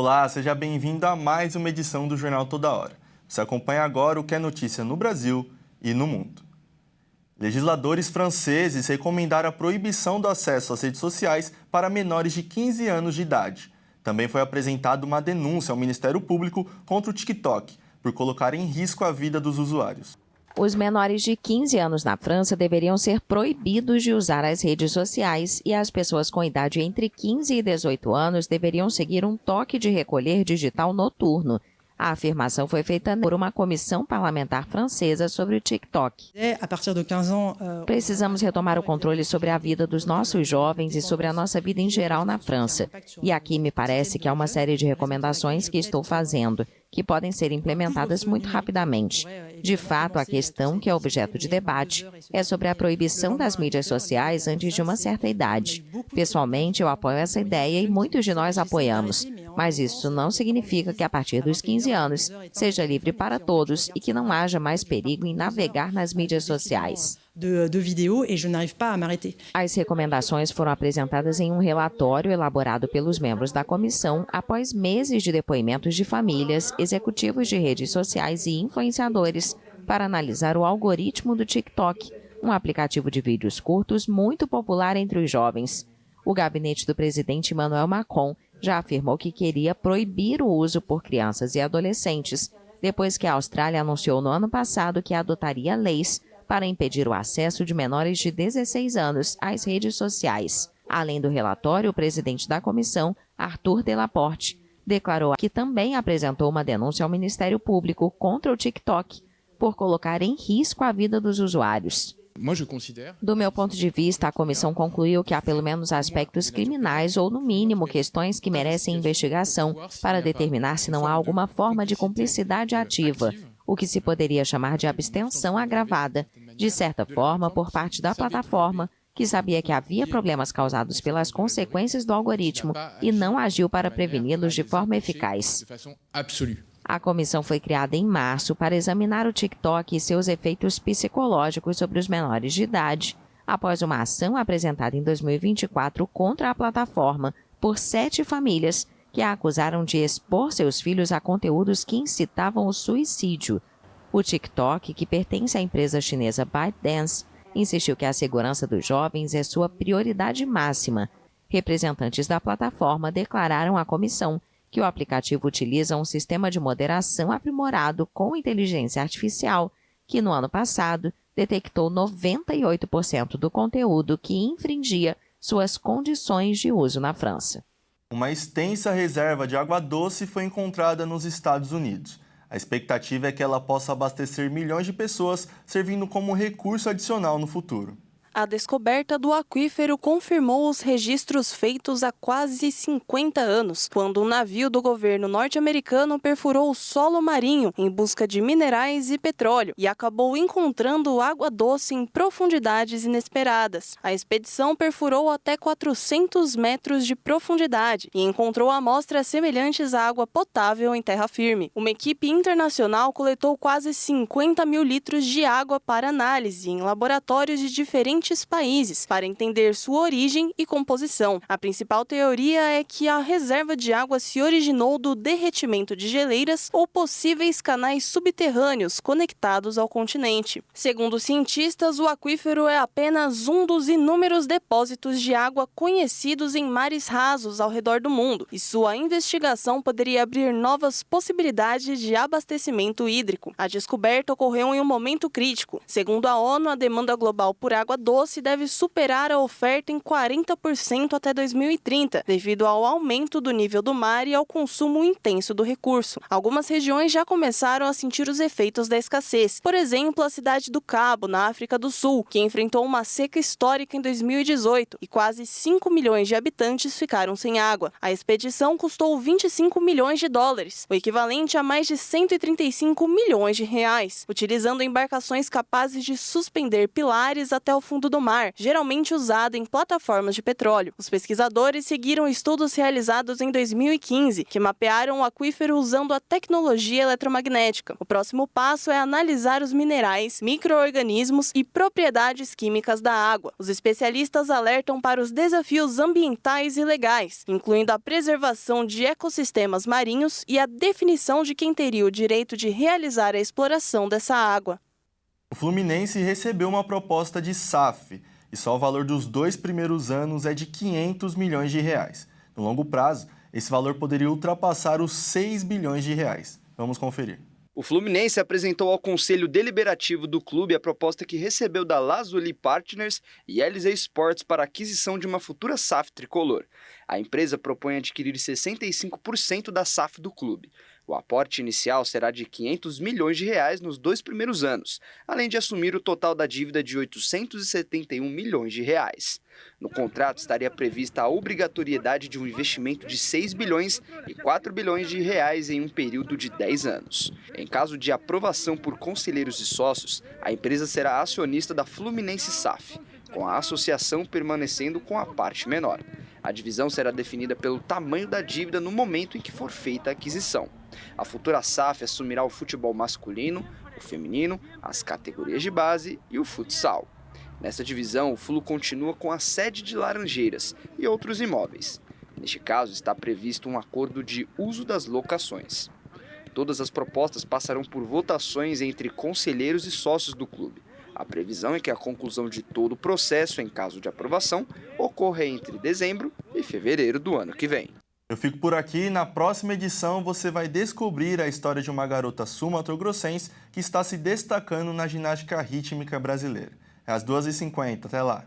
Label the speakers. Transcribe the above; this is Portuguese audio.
Speaker 1: Olá, seja bem-vindo a mais uma edição do Jornal Toda Hora. Você acompanha agora o que é notícia no Brasil e no mundo. Legisladores franceses recomendaram a proibição do acesso às redes sociais para menores de 15 anos de idade. Também foi apresentada uma denúncia ao Ministério Público contra o TikTok, por colocar em risco a vida dos usuários.
Speaker 2: Os menores de 15 anos na França deveriam ser proibidos de usar as redes sociais e as pessoas com idade entre 15 e 18 anos deveriam seguir um toque de recolher digital noturno. A afirmação foi feita por uma comissão parlamentar francesa sobre o TikTok. Precisamos retomar o controle sobre a vida dos nossos jovens e sobre a nossa vida em geral na França. E aqui me parece que há uma série de recomendações que estou fazendo, que podem ser implementadas muito rapidamente. De fato, a questão que é objeto de debate é sobre a proibição das mídias sociais antes de uma certa idade. Pessoalmente, eu apoio essa ideia e muitos de nós apoiamos, mas isso não significa que a partir dos 15 anos seja livre para todos e que não haja mais perigo em navegar nas mídias sociais. As recomendações foram apresentadas em um relatório elaborado pelos membros da comissão após meses de depoimentos de famílias, executivos de redes sociais e influenciadores para analisar o algoritmo do TikTok, um aplicativo de vídeos curtos muito popular entre os jovens. O gabinete do presidente Emmanuel Macron já afirmou que queria proibir o uso por crianças e adolescentes, depois que a Austrália anunciou no ano passado que adotaria leis para impedir o acesso de menores de 16 anos às redes sociais. Além do relatório, o presidente da comissão, Arthur Delaporte, declarou que também apresentou uma denúncia ao Ministério Público contra o TikTok por colocar em risco a vida dos usuários. Do meu ponto de vista, a comissão concluiu que há pelo menos aspectos criminais ou, no mínimo, questões que merecem investigação para determinar se não há alguma forma de cumplicidade ativa, o que se poderia chamar de abstenção agravada, de certa forma, por parte da plataforma, que sabia que havia problemas causados pelas consequências do algoritmo e não agiu para preveni-los de forma eficaz. A comissão foi criada em março para examinar o TikTok e seus efeitos psicológicos sobre os menores de idade, após uma ação apresentada em 2024 contra a plataforma por 7 famílias que a acusaram de expor seus filhos a conteúdos que incitavam o suicídio. O TikTok, que pertence à empresa chinesa ByteDance, insistiu que a segurança dos jovens é sua prioridade máxima. Representantes da plataforma declararam à comissão que o aplicativo utiliza um sistema de moderação aprimorado com inteligência artificial, que no ano passado detectou 98% do conteúdo que infringia suas condições de uso na França.
Speaker 1: Uma extensa reserva de água doce foi encontrada nos Estados Unidos. A expectativa é que ela possa abastecer milhões de pessoas, servindo como recurso adicional no futuro.
Speaker 3: A descoberta do aquífero confirmou os registros feitos há quase 50 anos, quando um navio do governo norte-americano perfurou o solo marinho em busca de minerais e petróleo e acabou encontrando água doce em profundidades inesperadas. A expedição perfurou até 400 metros de profundidade e encontrou amostras semelhantes à água potável em terra firme. Uma equipe internacional coletou quase 50 mil litros de água para análise em laboratórios de diferentes países para entender sua origem e composição. A principal teoria é que a reserva de água se originou do derretimento de geleiras ou possíveis canais subterrâneos conectados ao continente. Segundo os cientistas, o aquífero é apenas um dos inúmeros depósitos de água conhecidos em mares rasos ao redor do mundo, e sua investigação poderia abrir novas possibilidades de abastecimento hídrico. A descoberta ocorreu em um momento crítico. Segundo a ONU, a demanda global por água doce deve superar a oferta em 40% até 2030, devido ao aumento do nível do mar e ao consumo intenso do recurso. Algumas regiões já começaram a sentir os efeitos da escassez. Por exemplo, a cidade do Cabo, na África do Sul, que enfrentou uma seca histórica em 2018 e quase 5 milhões de habitantes ficaram sem água. A expedição custou 25 milhões de dólares, o equivalente a mais de 135 milhões de reais, utilizando embarcações capazes de suspender pilares até o fundo fundo do mar, geralmente usado em plataformas de petróleo. Os pesquisadores seguiram estudos realizados em 2015, que mapearam o aquífero usando a tecnologia eletromagnética. O próximo passo é analisar os minerais, micro-organismos e propriedades químicas da água. Os especialistas alertam para os desafios ambientais e legais, incluindo a preservação de ecossistemas marinhos e a definição de quem teria o direito de realizar a exploração dessa água.
Speaker 1: O Fluminense recebeu uma proposta de SAF e só o valor dos 2 primeiros anos é de R$ 500 milhões. No longo prazo, esse valor poderia ultrapassar os R$ 6 bilhões. Vamos conferir.
Speaker 4: O Fluminense apresentou ao Conselho Deliberativo do clube a proposta que recebeu da Lazuli Partners e LZ Sports para a aquisição de uma futura SAF tricolor. A empresa propõe adquirir 65% da SAF do clube. O aporte inicial será de R$ 500 milhões nos 2 primeiros anos, além de assumir o total da dívida de R$ 871 milhões. No contrato estaria prevista a obrigatoriedade de um investimento de 6 bilhões e 4 bilhões de reais em um período de 10 anos. Em caso de aprovação por conselheiros e sócios, a empresa será acionista da Fluminense SAF, com a associação permanecendo com a parte menor. A divisão será definida pelo tamanho da dívida no momento em que for feita a aquisição. A futura SAF assumirá o futebol masculino, o feminino, as categorias de base e o futsal. Nessa divisão, o Flu continua com a sede de Laranjeiras e outros imóveis. Neste caso, está previsto um acordo de uso das locações. Todas as propostas passarão por votações entre conselheiros e sócios do clube. A previsão é que a conclusão de todo o processo, em caso de aprovação, ocorra entre dezembro e fevereiro do ano que vem.
Speaker 1: Eu fico por aqui. Na próxima edição você vai descobrir a história de uma garota sul-mato-grossense que está se destacando na ginástica rítmica brasileira. É às 2h50. Até lá!